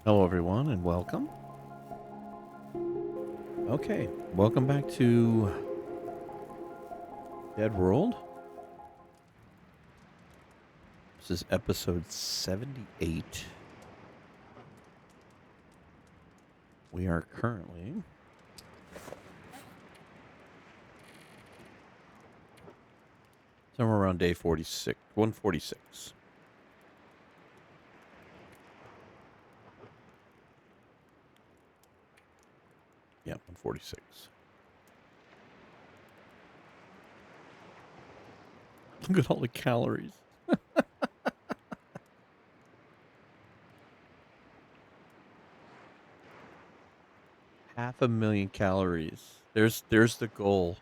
Hello, everyone, and welcome. Okay, welcome back to DeadWorld. This is episode 78. We are currently somewhere around day 46, 146. Yeah, 146. Look at all the calories. 500,000 calories. There's the goal.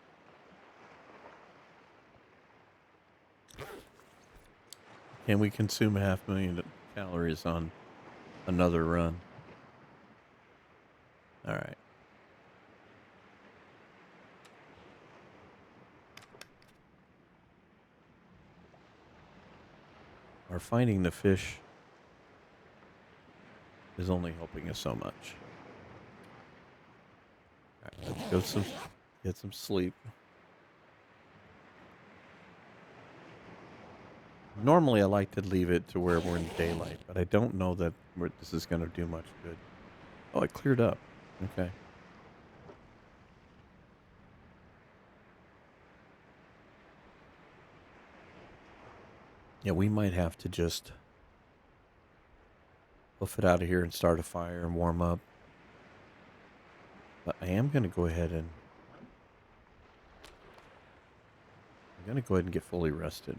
Can we consume 500,000 calories on another run? All right. Our finding the fish is only helping us so much. All right, let's go get some sleep. Normally, I like to leave it to where we're in daylight, but I don't know that this is going to do much good. Oh, it cleared up. Okay. Yeah, we might have to just hoof it out of here and start a fire and warm up. But I am going to go ahead and get fully rested.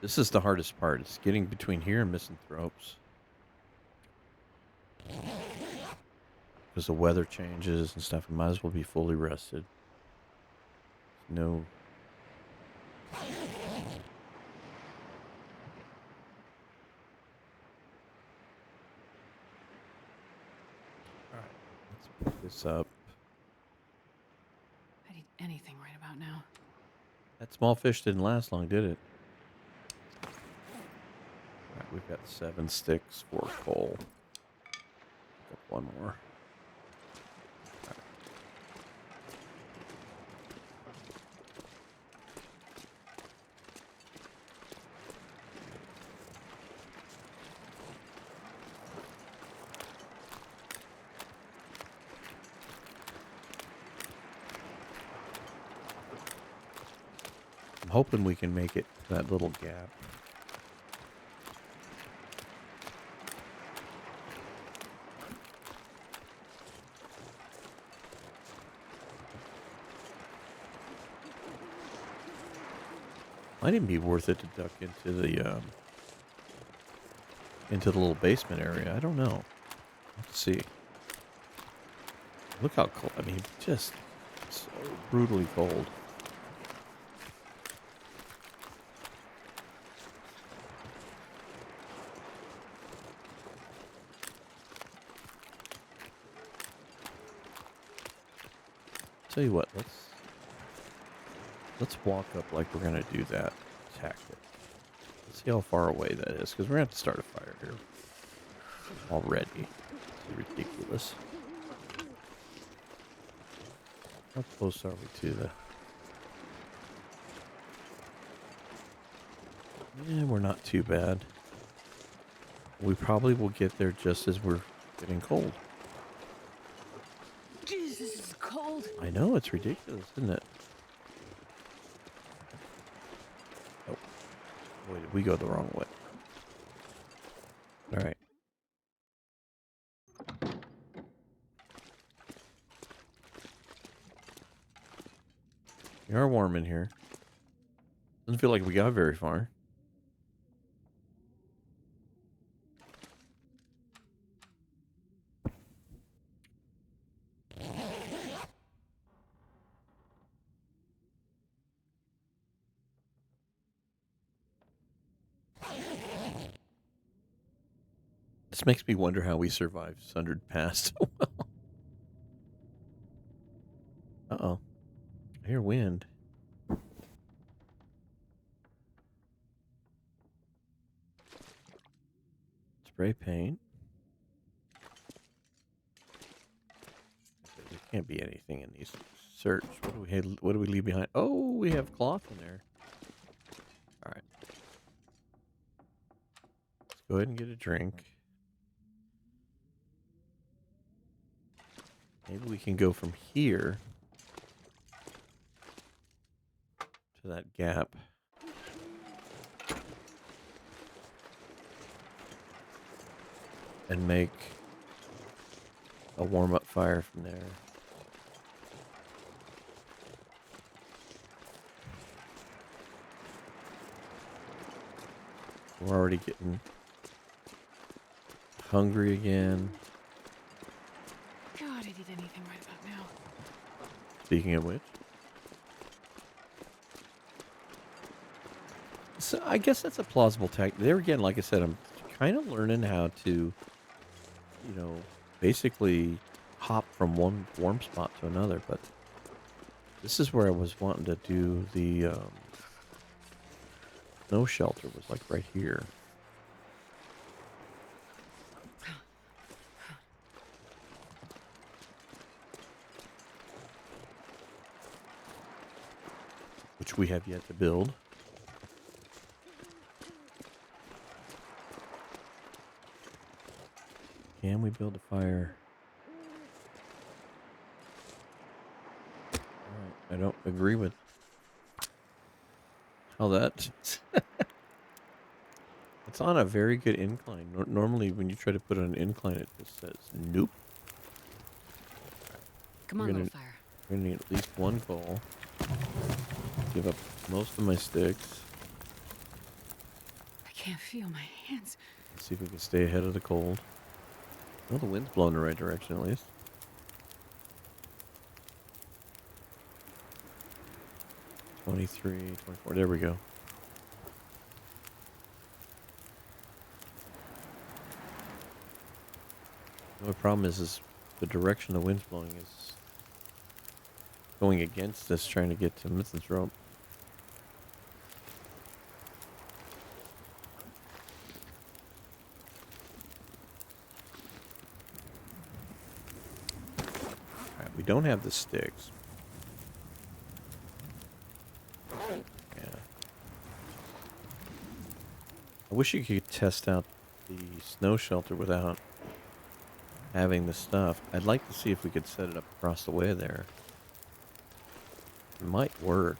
This is the hardest part. It's getting between here and misanthropes. Because the weather changes and stuff. I might as well be fully rested. No. Alright, let's pick this up. I'd eat anything right about now. That small fish didn't last long, did it? Alright, we've got 7 sticks, 4 coal. Pick up 1 more. I'm hoping we can make it to that little gap. Might even be worth it to duck into the little basement area. I don't know. Let's see. Look how cold. I mean, just so brutally cold. Tell you what, let's walk up like we're gonna do that tactic. Let's see how far away that is, because we're gonna have to start a fire here already. It's ridiculous. How close are we to the? Yeah, we're not too bad. We probably will get there just as we're getting cold. Jeez, this is cold. I know, it's ridiculous, isn't it? Oh, boy, did we go the wrong way. All right. We are warm in here. Doesn't feel like we got very far. This makes me wonder how we survived Sundered Pass so well. Uh-oh. I hear wind. Spray paint. Can't be anything in these. Search. What do we leave behind? Oh, we have cloth in there. All right. Let's go ahead and get a drink. Maybe we can go from here to that gap. And make a warm-up fire from there. We're already getting hungry again. God, I'd eat anything right about now. Speaking of which. So I guess that's a plausible tactic. There again, like I said, I'm kind of learning how to, basically hop from one warm spot to another. But this is where I was wanting to do the snow shelter, was like right here. Which we have yet to build. Can we build a fire? Alright, I don't agree with how that... It's on a very good incline. Normally when you try to put it on an incline, it just says, nope. Come on, little fire. We're going to need at least one coal. Give up most of my sticks. I can't feel my hands. Let's see if we can stay ahead of the cold. Well, the wind's blowing the right direction at least. 23, 24. There we go. The only problem is the direction the wind's blowing is going against us trying to get to Mithran's rope. Alright, we don't have the sticks. Yeah. I wish you could test out the snow shelter without having the stuff. I'd like to see if we could set it up across the way there. It might work.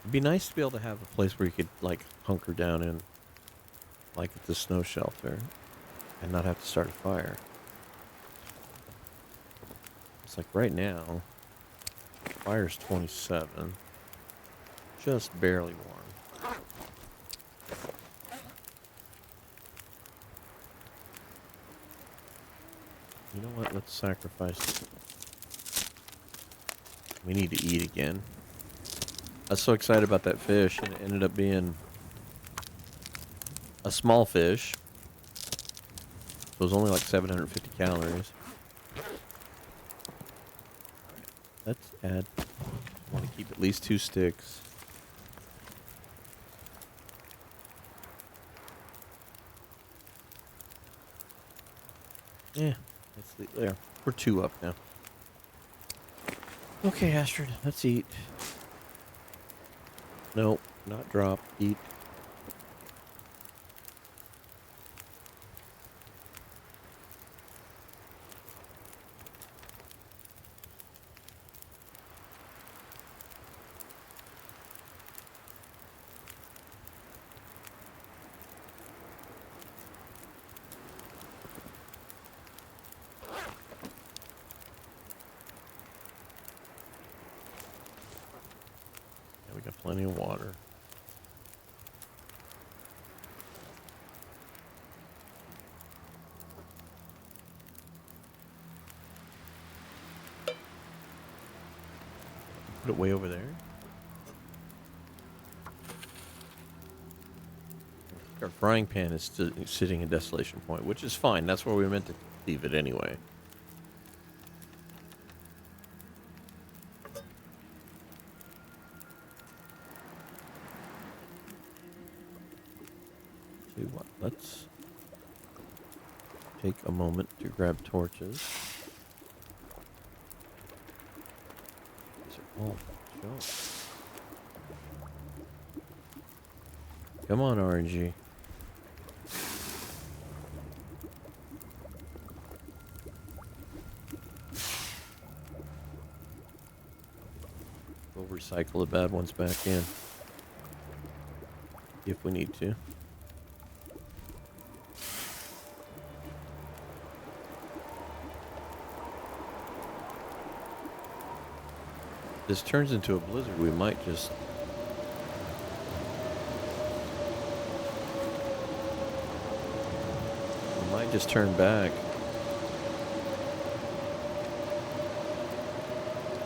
It'd be nice to be able to have a place where you could, like, hunker down in, like at the snow shelter, and not have to start a fire. It's like right now, fire's 27. Just barely warm. You know what? Let's sacrifice. We need to eat again. I was so excited about that fish, and it ended up being a small fish. So it was only like 750 calories. Let's add. I want to keep at least 2 sticks. Yeah, let's leave there. We're 2 up now. Okay, Astrid, let's eat. Nope, not drop. Eat. Yeah, we got plenty of water. Put it way over there. Our frying pan is still sitting in Desolation Point, which is fine. That's where we were meant to leave it anyway. Tell you what, let's take a moment to grab torches. These are all junk. Come on, RNG. We'll recycle the bad ones back in if we need to. If this turns into a blizzard, we might just turn back.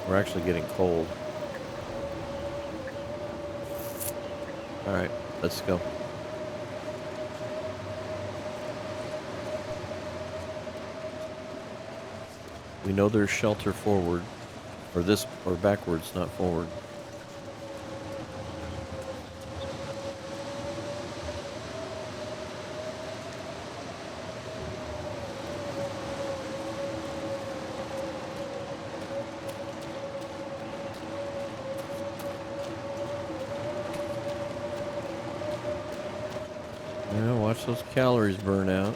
We're actually getting cold. All right, let's go. We know there's shelter forward, or backwards, not forward. Yeah, watch those calories burn out.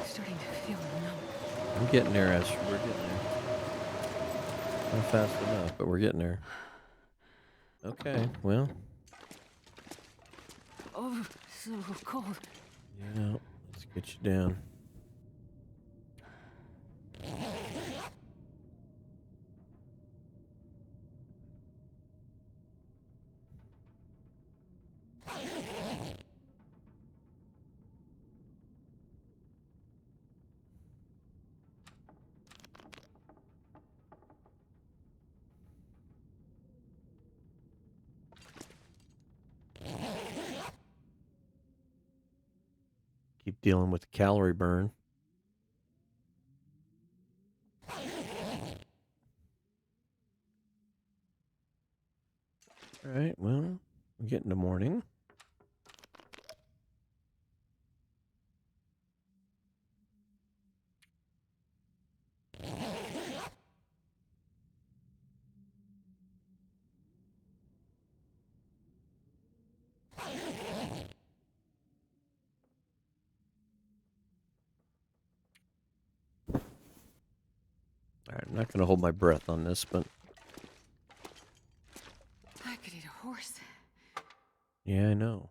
Starting to feel numb. I'm getting there, Esther. We're getting there. Not fast enough, but we're getting there. Okay, well. Oh, so cold. Yeah, let's get you down. Keep dealing with the calorie burn. All right, well, we're getting to morning. All right, I'm not going to hold my breath on this, but I could eat a horse. yeah, I know.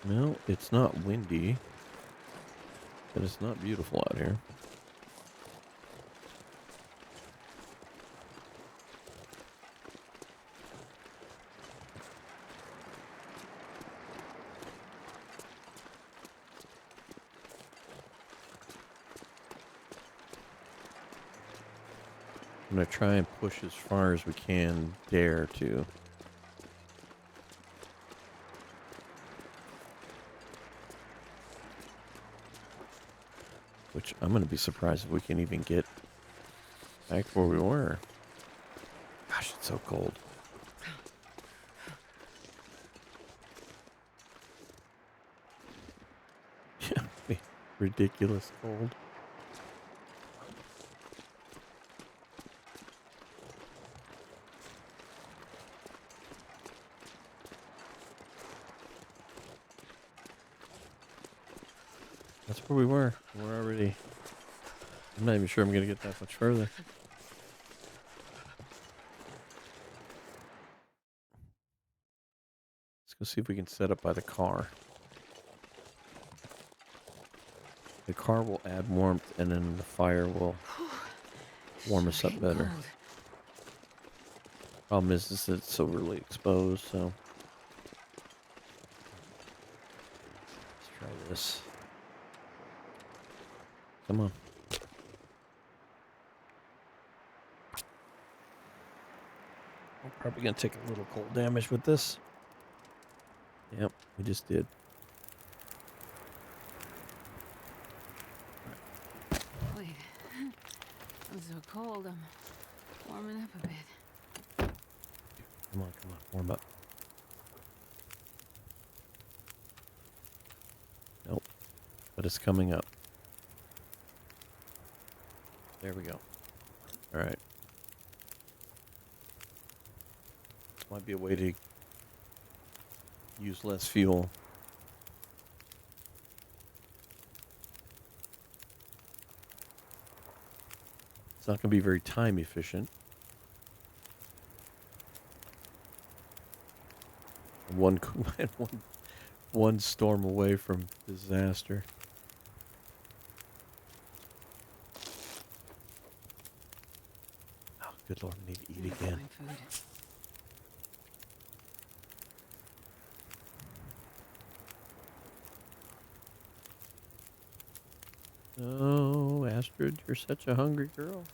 No, it's not windy, but it's not beautiful out here. I'm going to try and push as far as we can, dare to. Which I'm going to be surprised if we can even get back where we were. Gosh, it's so cold. Yeah, ridiculous cold. That's where we were. We're already... I'm not even sure I'm going to get that much further. Let's go see if we can set up by the car. The car will add warmth, and then the fire will warm us up better. Cold. Problem is that it's overly exposed, so... Let's try this. Come on. I'm probably going to take a little cold damage with this. Yep, we just did. Wait. I'm so cold. I'm warming up a bit. Come on, warm up. Nope, but it's coming up. There we go. All right. Might be a way to use less fuel. It's not going to be very time efficient. One one storm away from disaster. Oh, good Lord, I need to eat again. Find food. Oh, Astrid, you're such a hungry girl.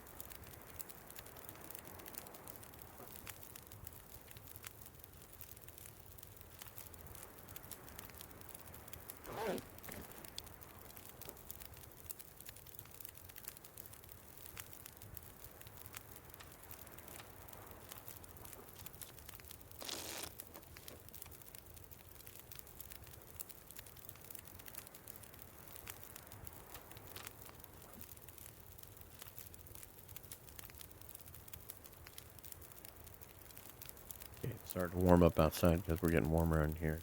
Okay, it's starting to warm up outside because we're getting warmer in here.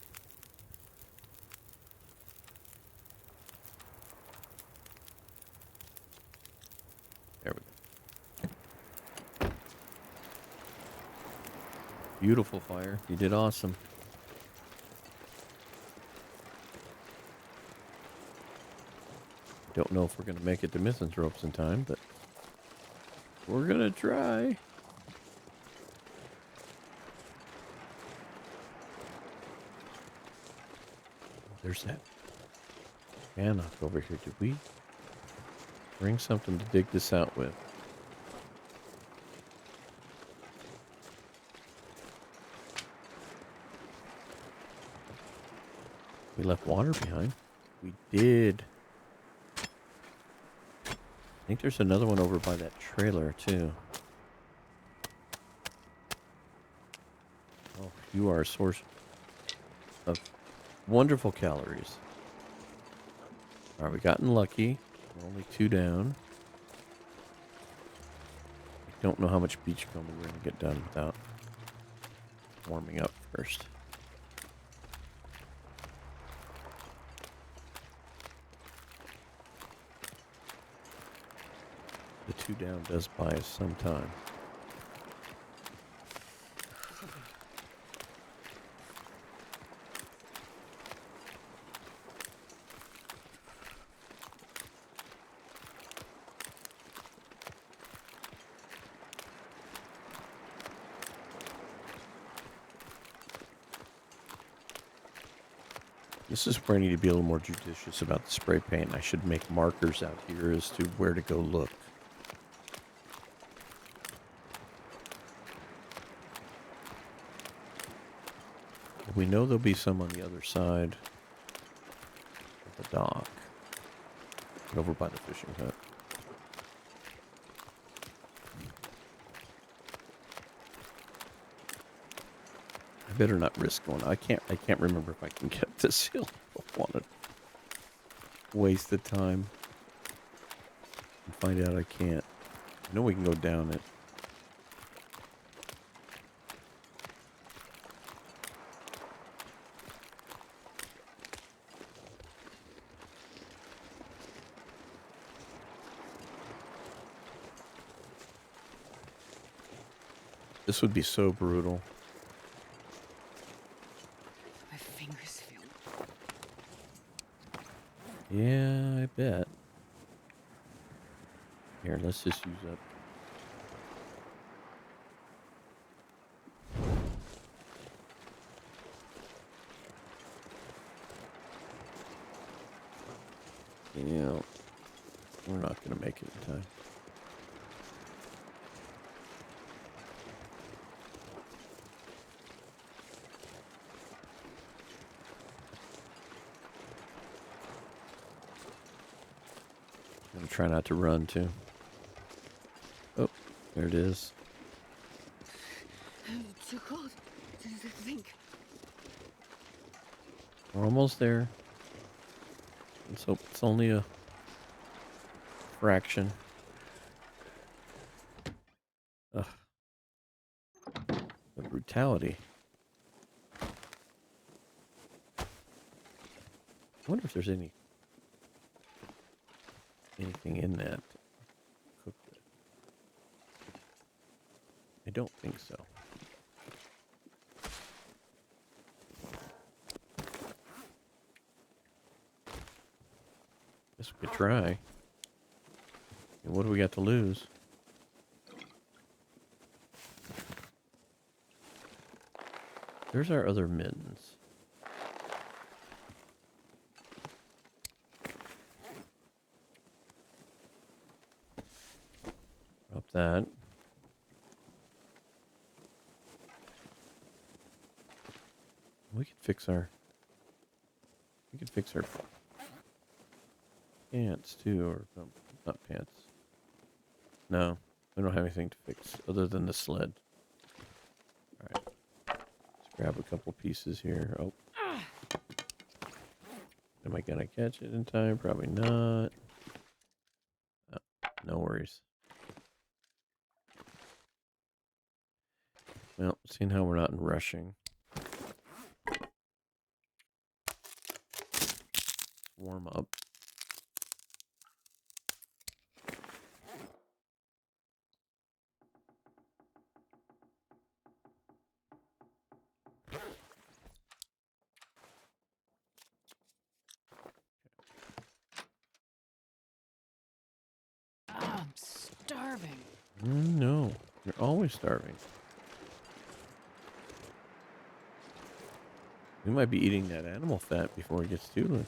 There we go. Beautiful fire. You did awesome. Don't know if we're going to make it to Misanthropes in time, but we're going to try. There's that Bannock over here. Did we bring something to dig this out with? We left water behind. We did. I think there's another one over by that trailer, too. Oh, you are a source of wonderful calories. Alright, we gotten lucky. We're only 2 down. I don't know how much beachcombing we're going to get done without warming up first. The 2 down does buy us some time. This is where I need to be a little more judicious about the spray paint. I should make markers out here as to where to go look. We know there'll be some on the other side of the dock. Over by the fishing hut. I better not risk going. I can't remember if I can get this hill. I don't want to waste the time and find out I can't. I know we can go down it. This would be so brutal. My fingers feel. Yeah, I bet. Here, let's just use up. Yeah, we're not going to make it in time. to try not to run, too. Oh, there it is. It's too cold to think. We're almost there. Let's hope it's only a fraction. Ugh. The brutality. I wonder if there's anything in that to cook with. I don't think so. Guess we could try. And what do we got to lose? There's our other mittens. Drop that. We could fix our pants too, or no, not pants. No, we don't have anything to fix other than the sled. All right, let's grab a couple pieces here. Oh, am I gonna catch it in time? Probably not. Oh, no worries. Well, seeing how we're not in rushing. Warm up. I'm starving. No, you're always starving. We might be eating that animal fat before it gets too late.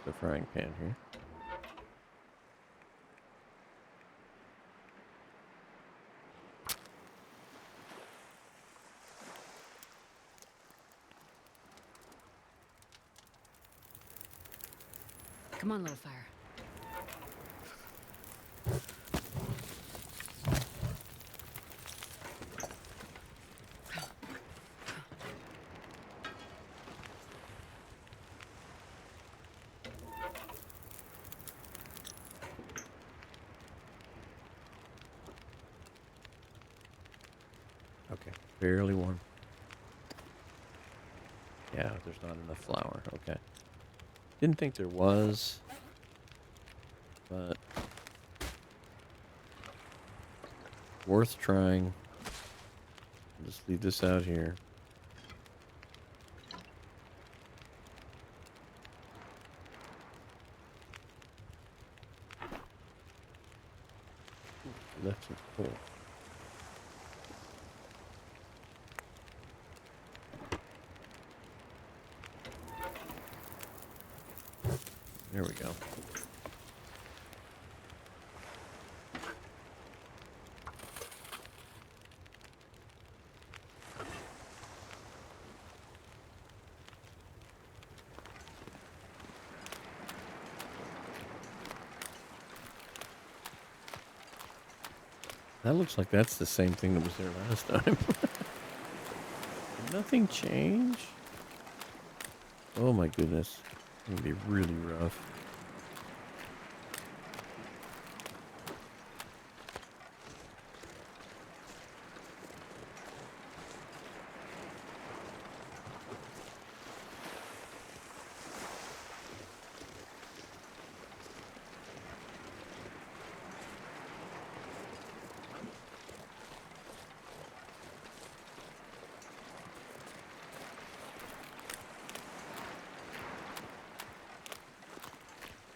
The frying pan here. Come on, little fire. Okay, barely warm. Yeah, there's not enough flour. Okay. Didn't think there was, but worth trying. Just leave this out here. Left some coal. There we go. That looks like that's the same thing that was there last time. Did nothing change? Oh my goodness. gonna be really rough.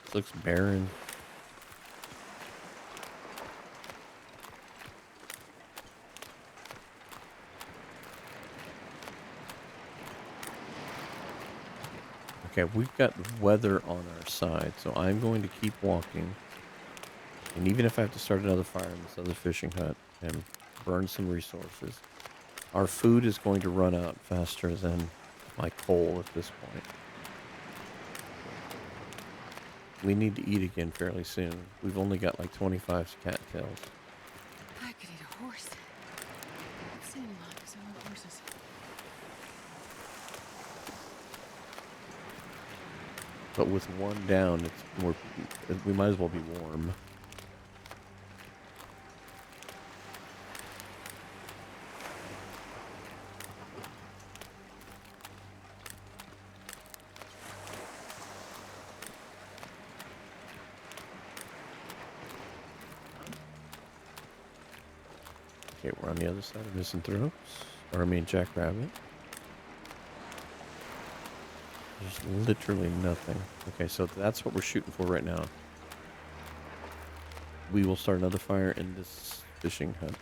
This looks barren. Okay, we've got weather on our side, so I'm going to keep walking. And even if I have to start another fire in this other fishing hut and burn some resources, our food is going to run out faster than my coal at this point. We need to eat again fairly soon. We've only got like 25 cattails. I could eat a horse. I've seen a lot because I love horses. But with one down, it's more. We might as well be warm. Okay, we're on the other side of Misanthropes. Or I mean Jackrabbit. There's literally nothing. Okay, so that's what we're shooting for right now. We will start another fire in this fishing hut.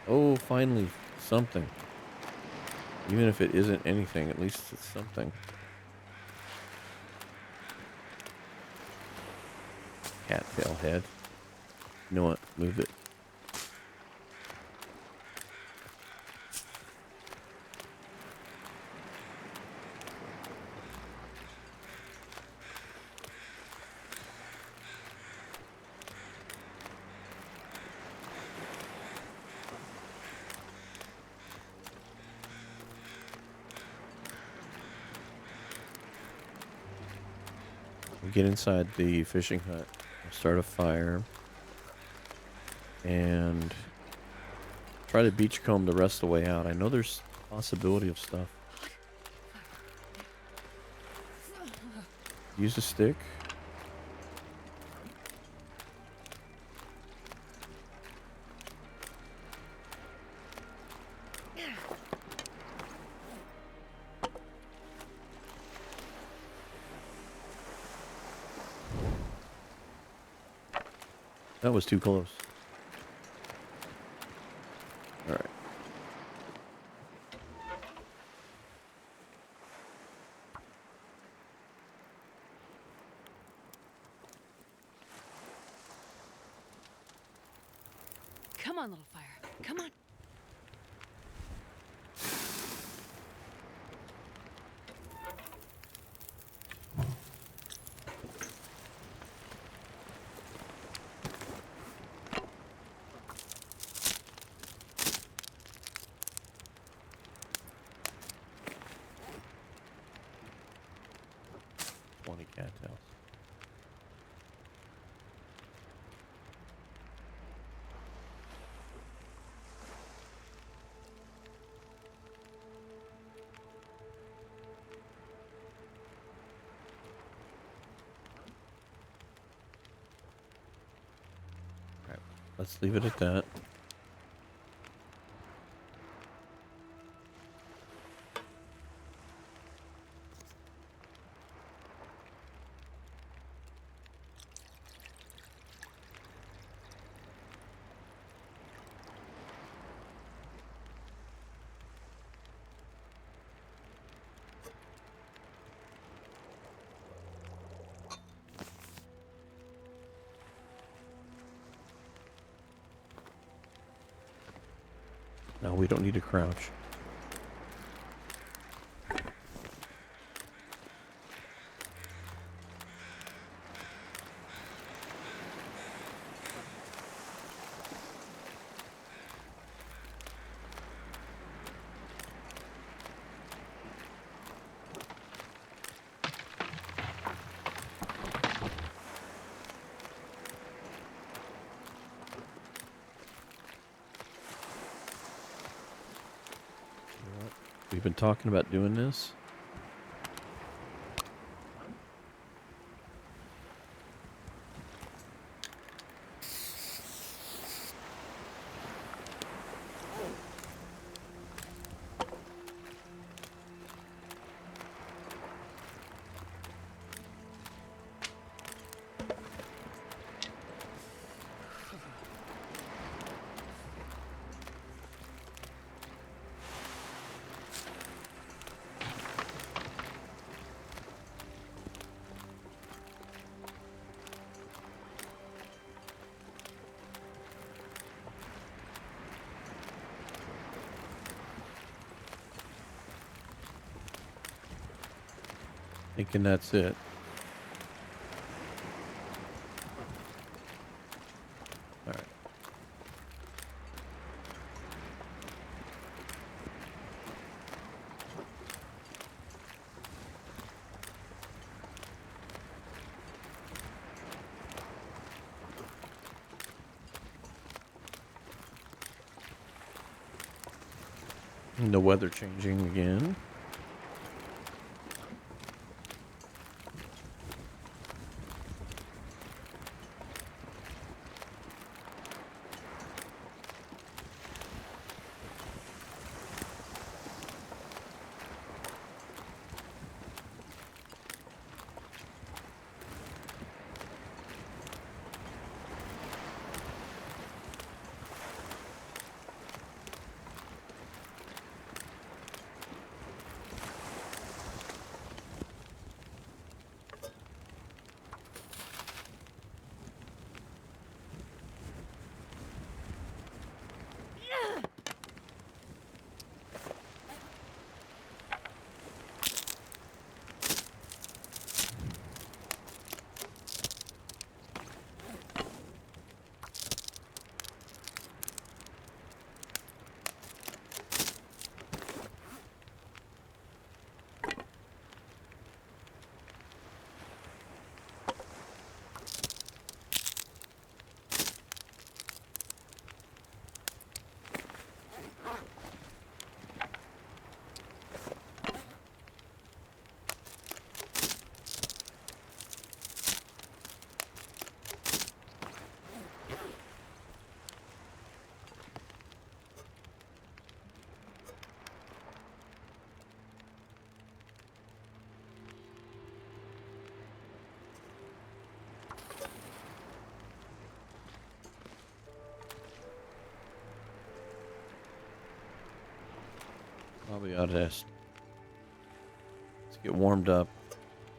Oh, finally, something. Even if it isn't anything, at least it's something. Cattail head. You know what? Move it. We get inside the fishing hut. We'll start a fire. And try to beachcomb the rest of the way out. I know there's a possibility of stuff. Use a stick. That was too close. All right. Come on, little fire. Come on. Cattails. All right, let's leave it at that. No, we don't need to crouch. We've been talking about doing this. Thinking that's it. All right. And the weather changing again. Probably ought to let's get warmed up.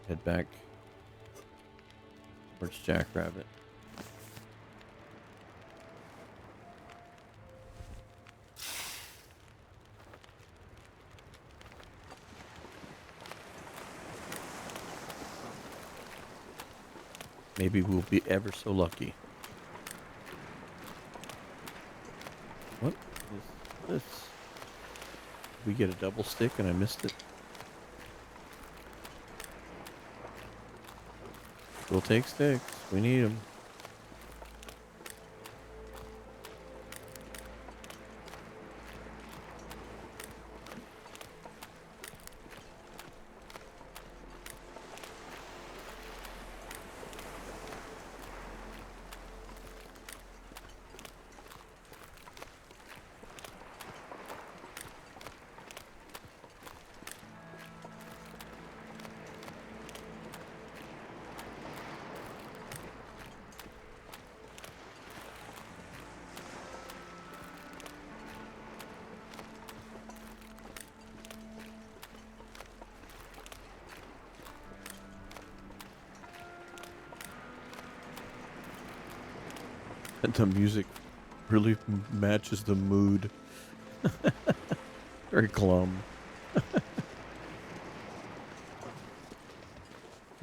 Head back towards Jackrabbit. Maybe we'll be ever so lucky. What is this? Did we get a double stick and I missed it? We'll take sticks. We need them. And the music really matches the mood. Very glum. You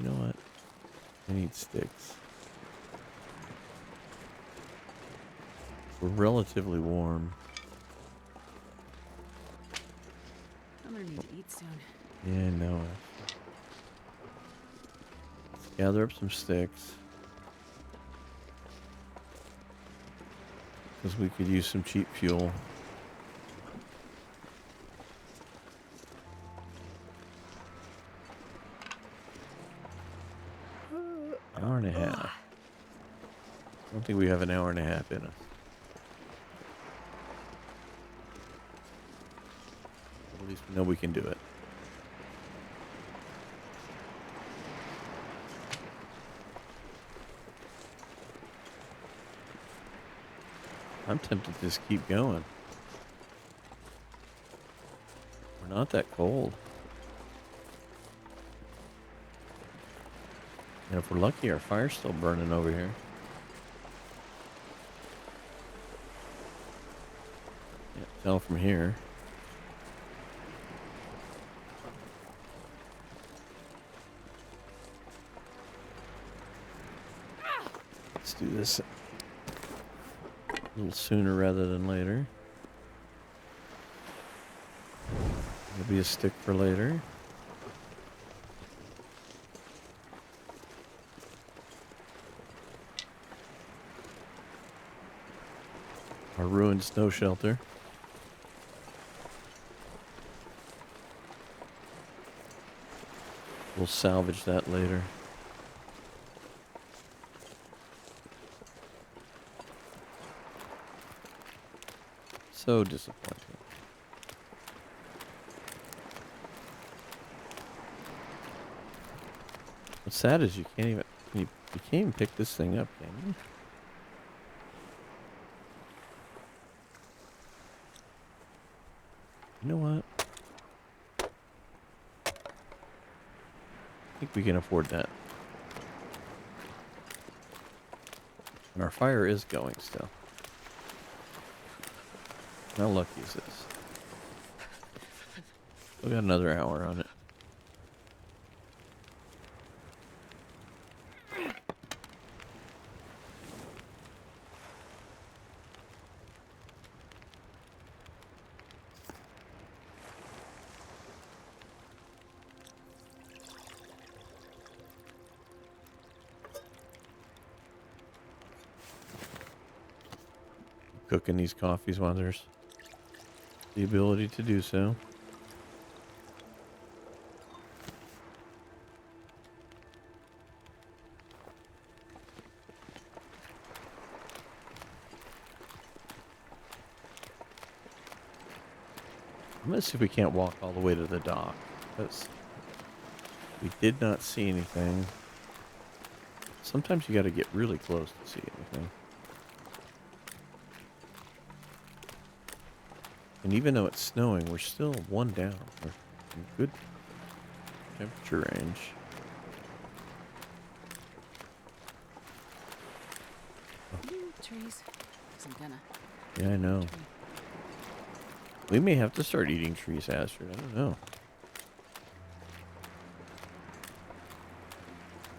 know what? I need sticks. We're relatively warm. I'm gonna need to eat soon. Yeah, I know it. Let's gather up some sticks. Because we could use some cheap fuel. think we have an hour and a half in us. At least we know we can do it. I'm tempted to just keep going. We're not that cold. And if we're lucky, our fire's still burning over here. Can't tell from here. Let's do this a little sooner rather than later. There'll be a stick for later. Our ruined snow shelter. We'll salvage that later. So disappointing. What's sad is you can't even you can't even pick this thing up, can you? You know what? I think we can afford that. And our fire is going still. How lucky is this? We got another hour on it. Cooking these coffees while there's the ability to do so. I'm gonna see if we can't walk all the way to the dock, because we did not see anything. Sometimes you gotta get really close to see anything. And even though it's snowing, we're still one down. We're in good temperature range. Trees. Some gonna. Yeah, I know. We may have to start eating trees, Astrid. I don't know.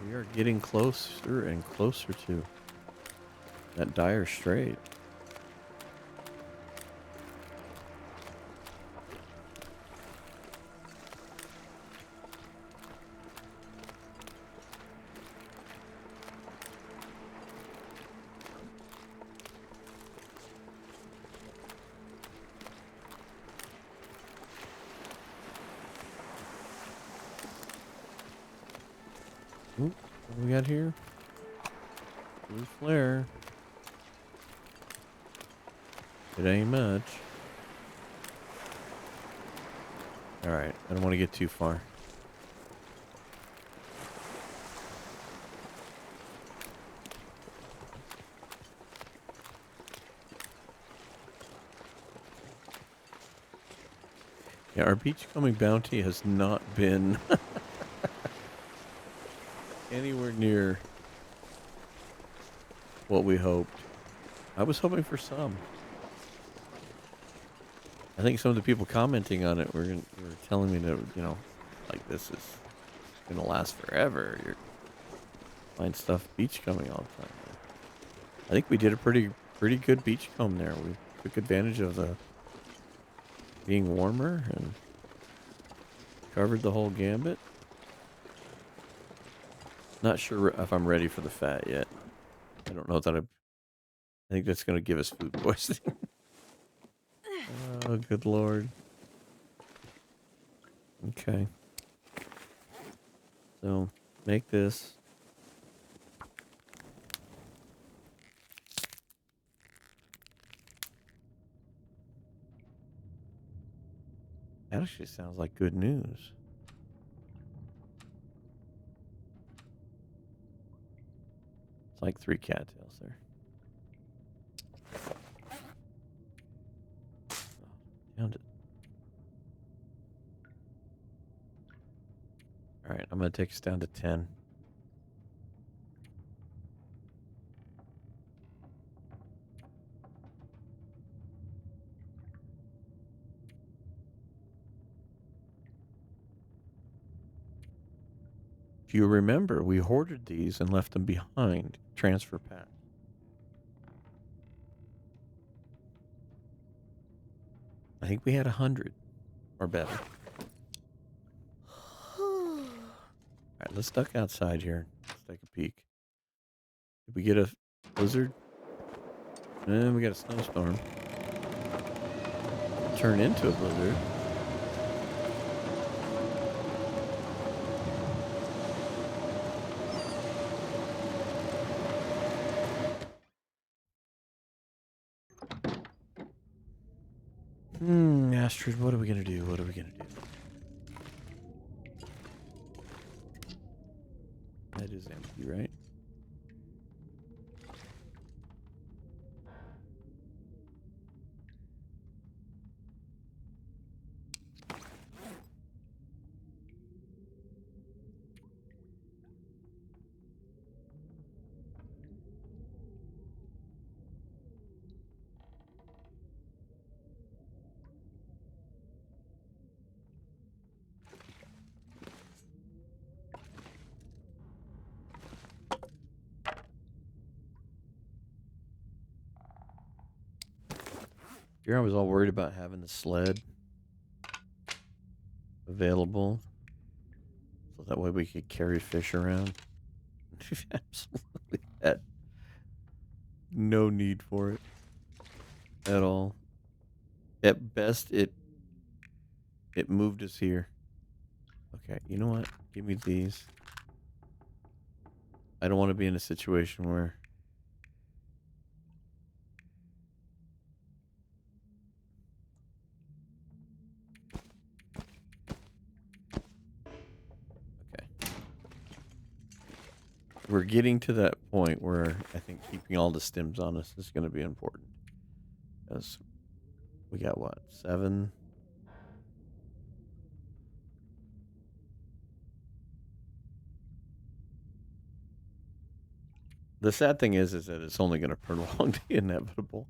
We are getting closer and closer to that dire strait. Oop, what do we got here? Blue flare. It ain't much. Alright, I don't want to get too far. Yeah, our beachcombing bounty has not been anywhere near what we hoped. I was hoping for some. I think some of the people commenting on it were telling me that, you know, like, this is gonna last forever. You're find stuff beachcombing all the time. I think we did a pretty good beachcomb there. We took advantage of the being warmer and covered the whole gambit. Not sure if I'm ready for the fat yet. I don't know that I think that's going to give us food poisoning. Oh, good lord. Okay. So, make this. That actually sounds like good news. It's like 3 cattails there. Found it. Alright, I'm going to take us down to 10. If you remember, we hoarded these and left them behind. Transfer pack. I think we had 100 or better. Alright, let's duck outside here. Let's take a peek. Did we get a blizzard? And we got a snowstorm. Turn into a blizzard. Astrid, what are we gonna do? What are we gonna do? That is empty, right? Here I was all worried about having the sled available, so that way we could carry fish around. Absolutely had no need for it at all. At best, it moved us here. Okay, you know what? Give me these. I don't want to be in a situation where we're getting to that point where I think keeping all the stems on us is going to be important. Because we got what? 7? The sad thing is that it's only going to prolong the inevitable.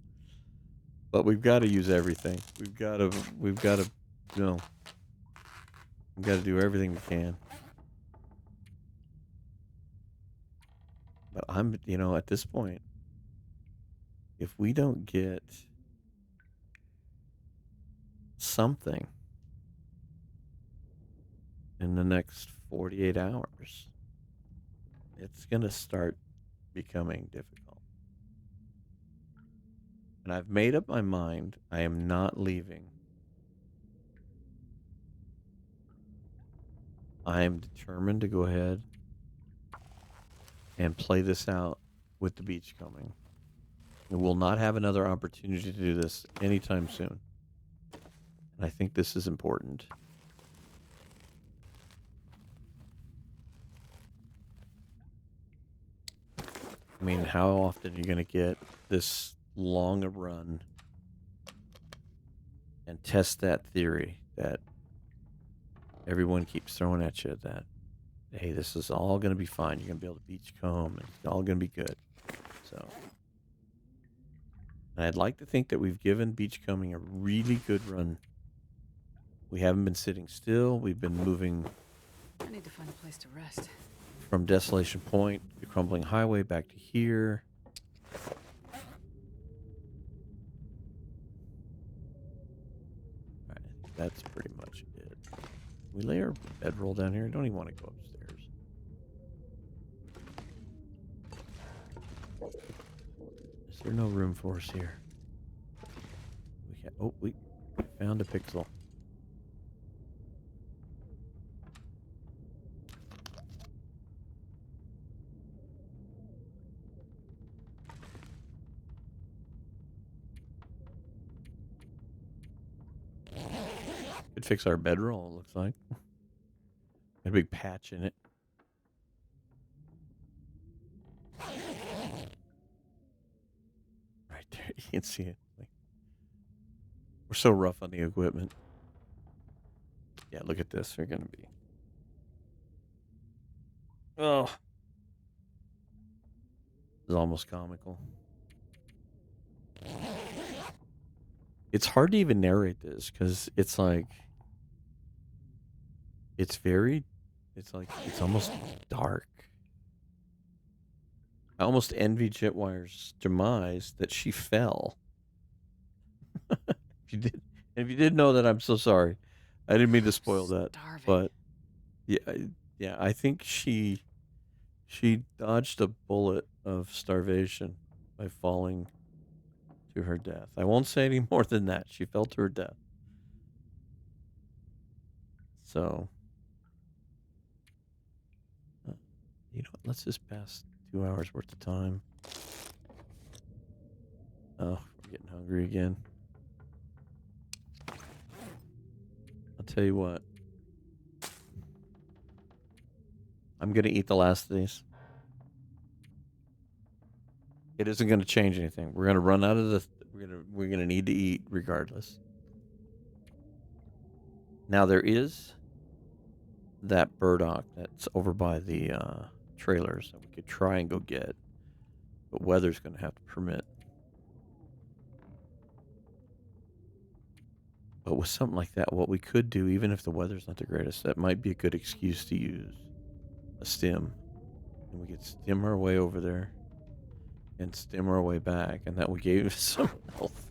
But we've got to use everything. We've got to, you know, we've got to do everything we can. But I'm, at this point, if we don't get something in the next 48 hours, it's going to start becoming difficult. And I've made up my mind. I am not leaving. I am determined to go ahead and play this out with the beachcombing. And we'll not have another opportunity to do this anytime soon. And I think this is important. I mean, how often are you going to get this long a run and test that theory that everyone keeps throwing at you, that, hey, this is all going to be fine. You're going to be able to beachcomb and it's all going to be good. So, and I'd like to think that we've given beachcombing a really good run. We haven't been sitting still. We've been moving. I need to find a place to rest. From Desolation Point, the Crumbling Highway, back to here. Alright, that's pretty much it. We lay our bedroll down here. I don't even want to go upstairs. Is there no room for us here? We found a pixel. Could fix our bedroll, it looks like. A big patch in it. Right there, you can see it. Like, we're so rough on the equipment. Yeah, look at this. We're gonna be. Oh, it's almost comical. It's hard to even narrate this because it's like it's very, it's like it's almost dark. I almost envy Jetwire's demise that she fell. If you did, and if you didn't know that, I'm so sorry. I didn't mean to spoil that, Starving. but yeah, yeah, I think she dodged a bullet of starvation by falling to her death. I won't say any more than that. She fell to her death. So, you know what? Let's just pass 2 hours worth of time. Oh, we're getting hungry again. I'll tell you what. I'm gonna eat the last of these. It isn't gonna change anything. We're gonna run out of the. We're gonna need to eat regardless. Now there is that burdock that's over by the trailers that we could try and go get, but weather's gonna have to permit. But with something like that, what we could do, even if the weather's not the greatest, that might be a good excuse to use a stim. And we could stim our way over there and stim our way back, and that would give us some health.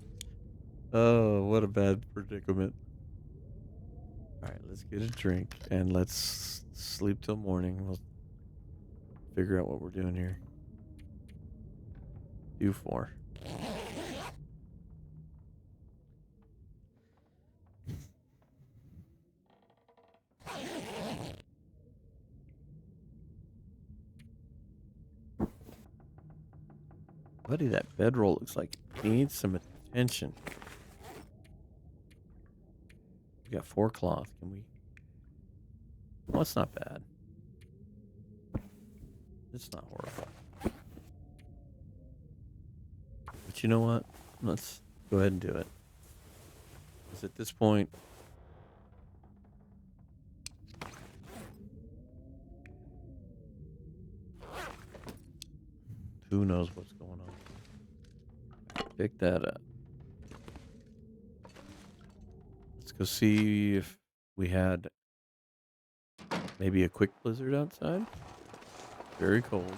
Oh, what a bad predicament. Alright, let's get a drink and let's sleep till morning. We'll figure out what we're doing here. Do 4. Buddy, that bedroll looks like it needs some attention. We got 4 cloth. Can we? Well, it's not bad. It's not horrible. But you know what? Let's go ahead and do it. Because at this point, who knows what's going on. Pick that up. Let's go see if we had maybe a quick blizzard outside. Very cold.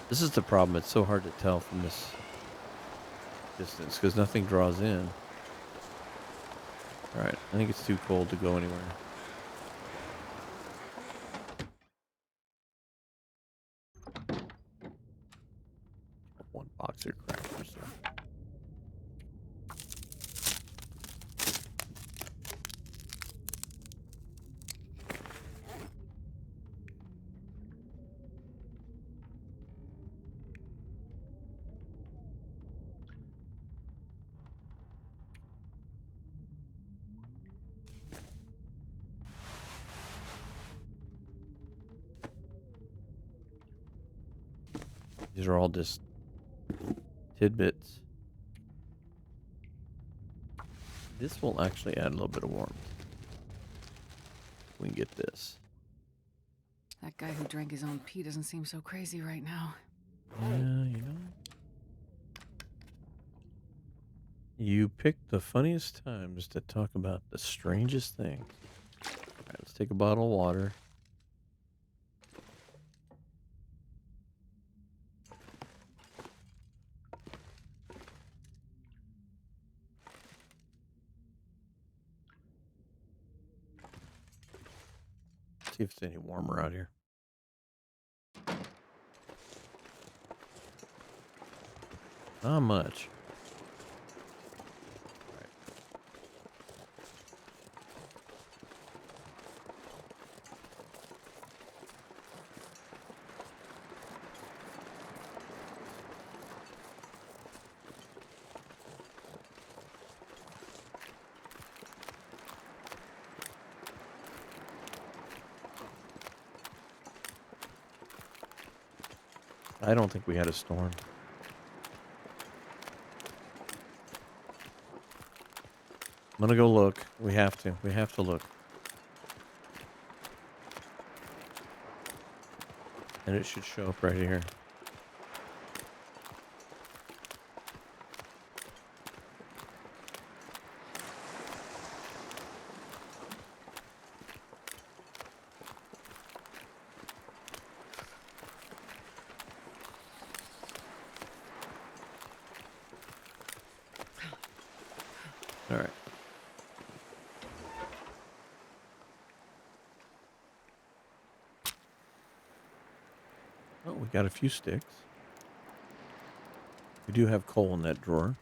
This is the problem. It's so hard to tell from this distance because nothing draws in. Alright, I think it's too cold to go anywhere. One boxer crackers there. These are all just tidbits. This will actually add a little bit of warmth. We can get this. That guy who drank his own pee doesn't seem so crazy right now. Yeah, you know. You picked the funniest times to talk about the strangest things. Alright, let's take a bottle of water. See if it's any warmer out here. Not much. I don't think we had a storm. I'm gonna go look. We have to. We have to look. And it should show up right here. All right. Oh, we got a few sticks. We do have coal in that drawer.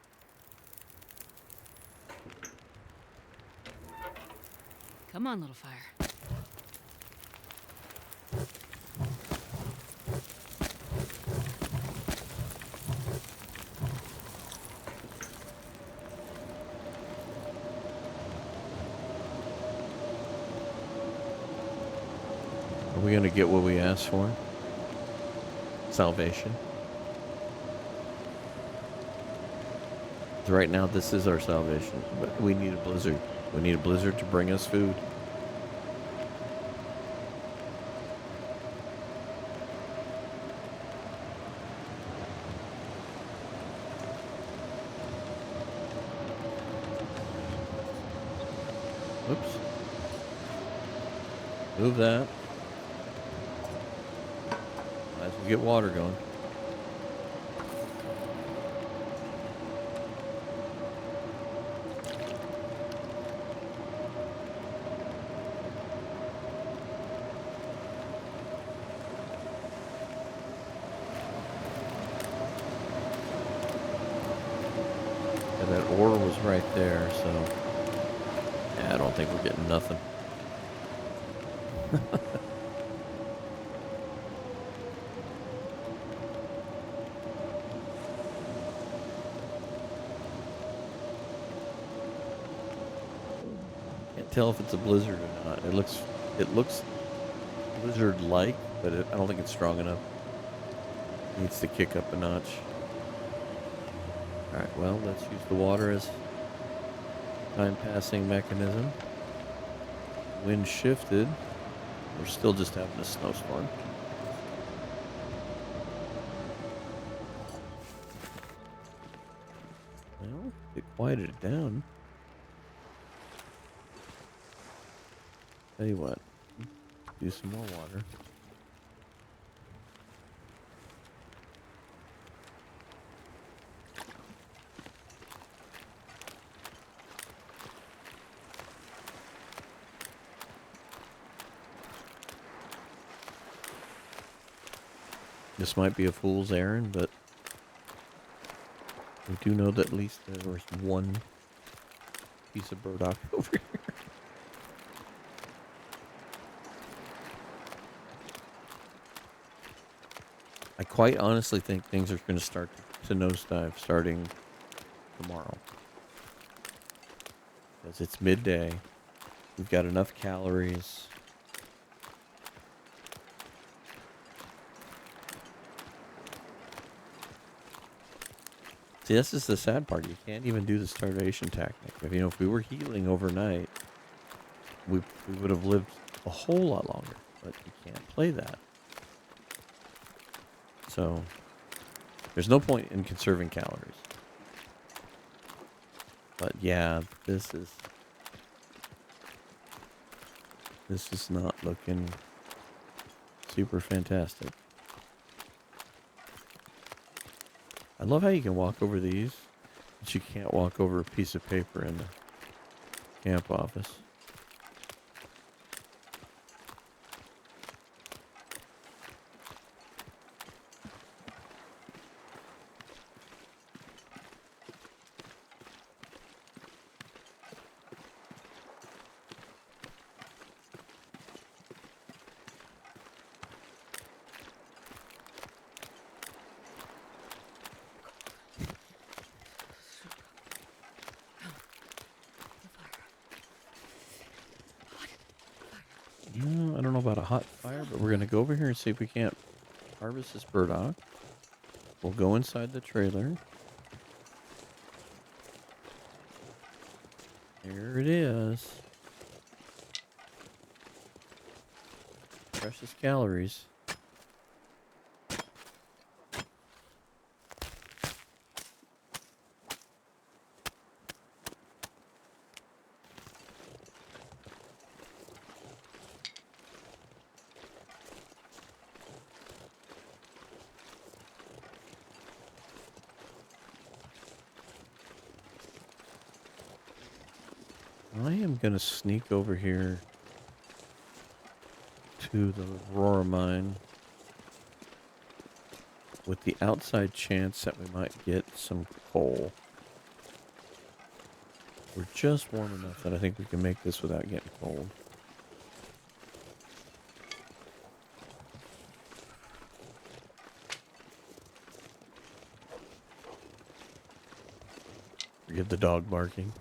Come on, little fire. Are we gonna get what we asked for? Salvation. Right now, this is our salvation, but we need a blizzard. We need a blizzard to bring us food. Oops. Move that. Might as well get water going. And that ore was right there, so yeah, I don't think we're getting nothing. Can't tell if it's a blizzard or not. It looks blizzard-like, but I don't think it's strong enough. It needs to kick up a notch. All right, well, let's use the water as time-passing mechanism. Wind shifted. We're still just having a snowstorm. Well, it quieted it down. Tell you what, do some more water. This might be a fool's errand, but we do know that at least there was one piece of burdock over here. I quite honestly think things are going to start to nosedive starting tomorrow. Because it's midday. We've got enough calories. See, this is the sad part. You can't even do the starvation tactic. If we were healing overnight, we would have lived a whole lot longer. But you can't play that. So, there's no point in conserving calories. But yeah, this is not looking super fantastic. I love how you can walk over these, but you can't walk over a piece of paper in the camp office. I don't know about a hot fire, but we're going to go over here and see if we can't harvest this burdock. We'll go inside the trailer. There it is. Precious calories. I am going to sneak over here to the Aurora mine with the outside chance that we might get some coal. We're just warm enough that I think we can make this without getting cold. Forgive the dog barking.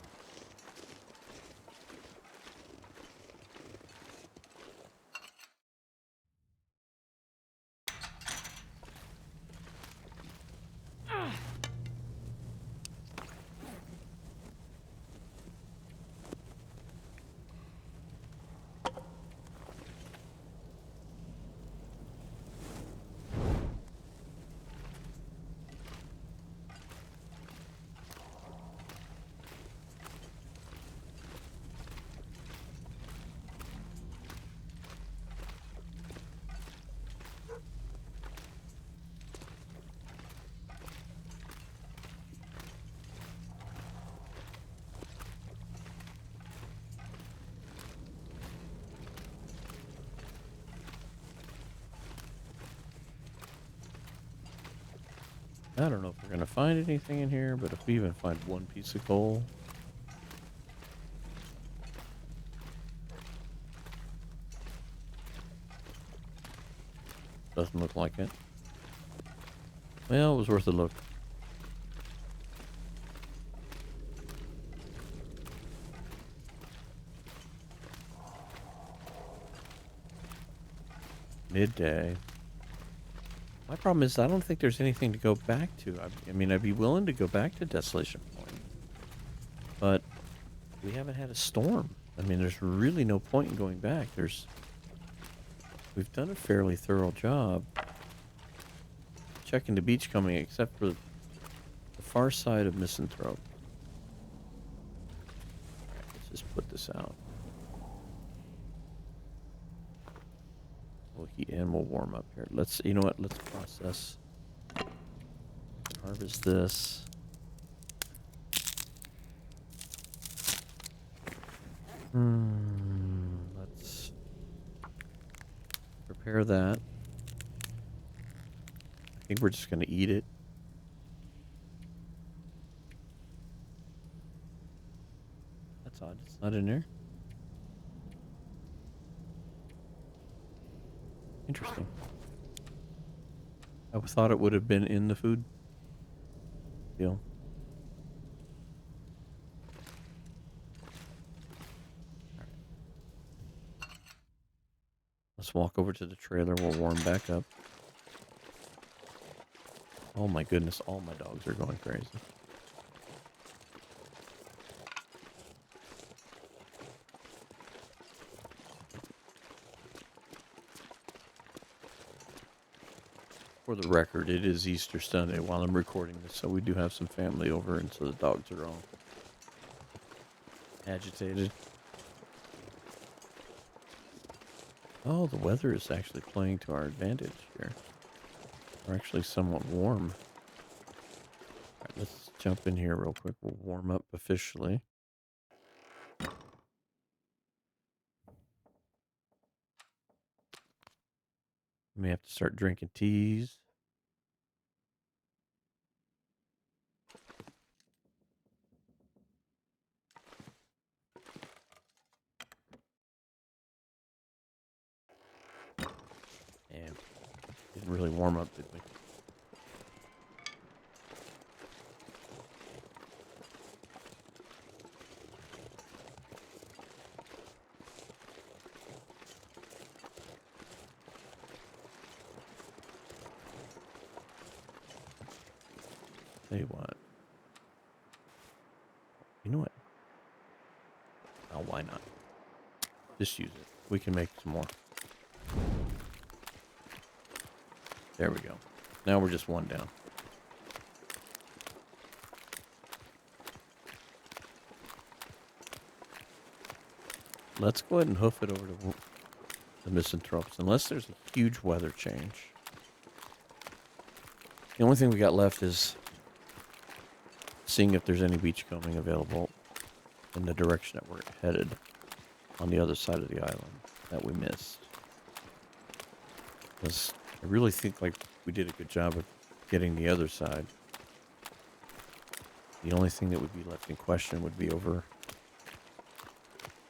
I don't know if we're going to find anything in here, but if we even find one piece of coal... Doesn't look like it. Well, it was worth a look. Midday. My problem is I don't think there's anything to go back to. I mean, I'd be willing to go back to Desolation Point. But we haven't had a storm. I mean, there's really no point in going back. We've done a fairly thorough job checking the beachcombing, except for the far side of Misanthrope. Alright, let's just put this out. We'll heat and we'll warm up here. You know what? Let's process. Harvest this. Let's prepare that. I think we're just going to eat it. That's odd. It's not in there. Interesting. I thought it would have been in the food deal. Right. Let's walk over to the trailer. We'll warm back up. Oh my goodness, all my dogs are going crazy. For the record, it is Easter Sunday while I'm recording this, so we do have some family over, and so the dogs are all agitated. Oh, the weather is actually playing to our advantage here. We're actually somewhat warm. All right, let's jump in here real quick. We'll warm up officially. May have to start drinking teas. And didn't really warm up, did we? Tell you what. You know what? Oh, why not? Just use it. We can make some more. There we go. Now we're just one down. Let's go ahead and hoof it over to the misanthropes, unless there's a huge weather change. The only thing we got left is seeing if there's any beachcombing available in the direction that we're headed on the other side of the island that we missed. Because I really think like we did a good job of getting the other side. The only thing that would be left in question would be over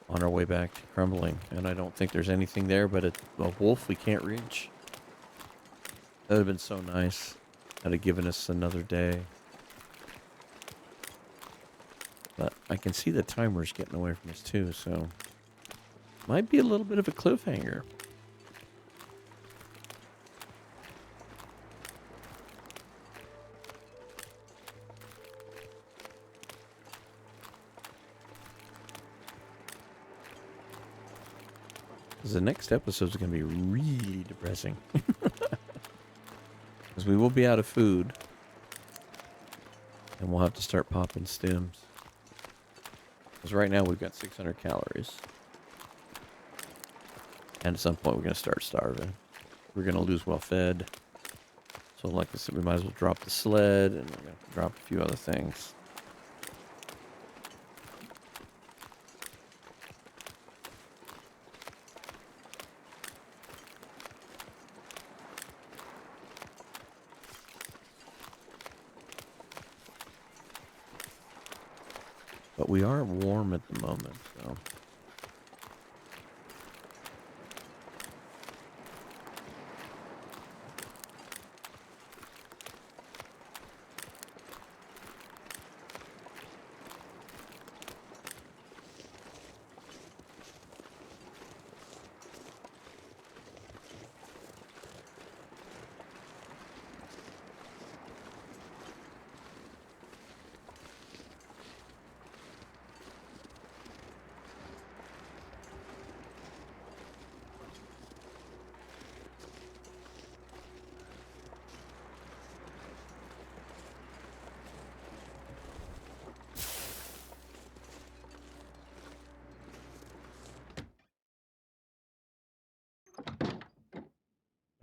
on our way back to Crumbling. And I don't think there's anything there but a wolf we can't reach. That would have been so nice. That would have given us another day. But I can see the timer's getting away from us too, so might be a little bit of a cliffhanger. Because the next episode is going to be really depressing. Because we will be out of food. And we'll have to start popping stims. Because right now we've got 600 calories. And at some point we're going to start starving. We're going to lose well fed. So like I said, we might as well drop the sled. And we're going to drop a few other things. But we are warm at the moment, so.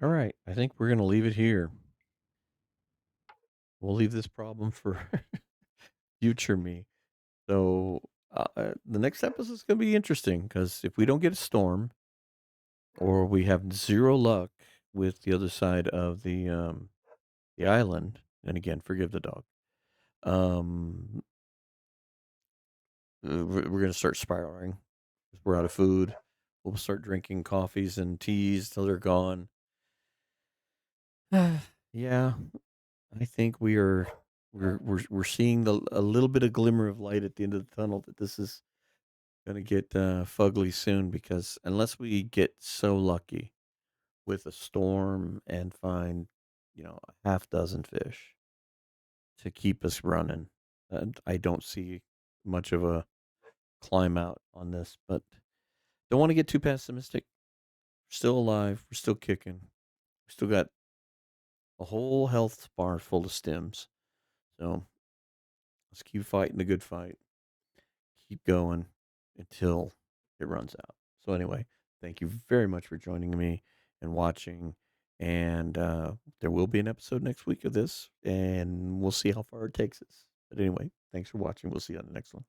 All right, I think we're going to leave it here. We'll leave this problem for future me. So the next episode is going to be interesting because if we don't get a storm or we have zero luck with the other side of the island, and again, forgive the dog, um, we're going to start spiraling. We're out of food. We'll start drinking coffees and teas till they're gone. Yeah, I think we're seeing a little bit of glimmer of light at the end of the tunnel that this is going to get fugly soon because unless we get so lucky with a storm and find, a half dozen fish to keep us running, I don't see much of a climb out on this, but don't want to get too pessimistic. We're still alive. We're still kicking. We still got a whole health bar full of stems. So let's keep fighting the good fight. Keep going until it runs out. So anyway, thank you very much for joining me and watching. And there will be an episode next week of this, and we'll see how far it takes us. But anyway, thanks for watching. We'll see you on the next one.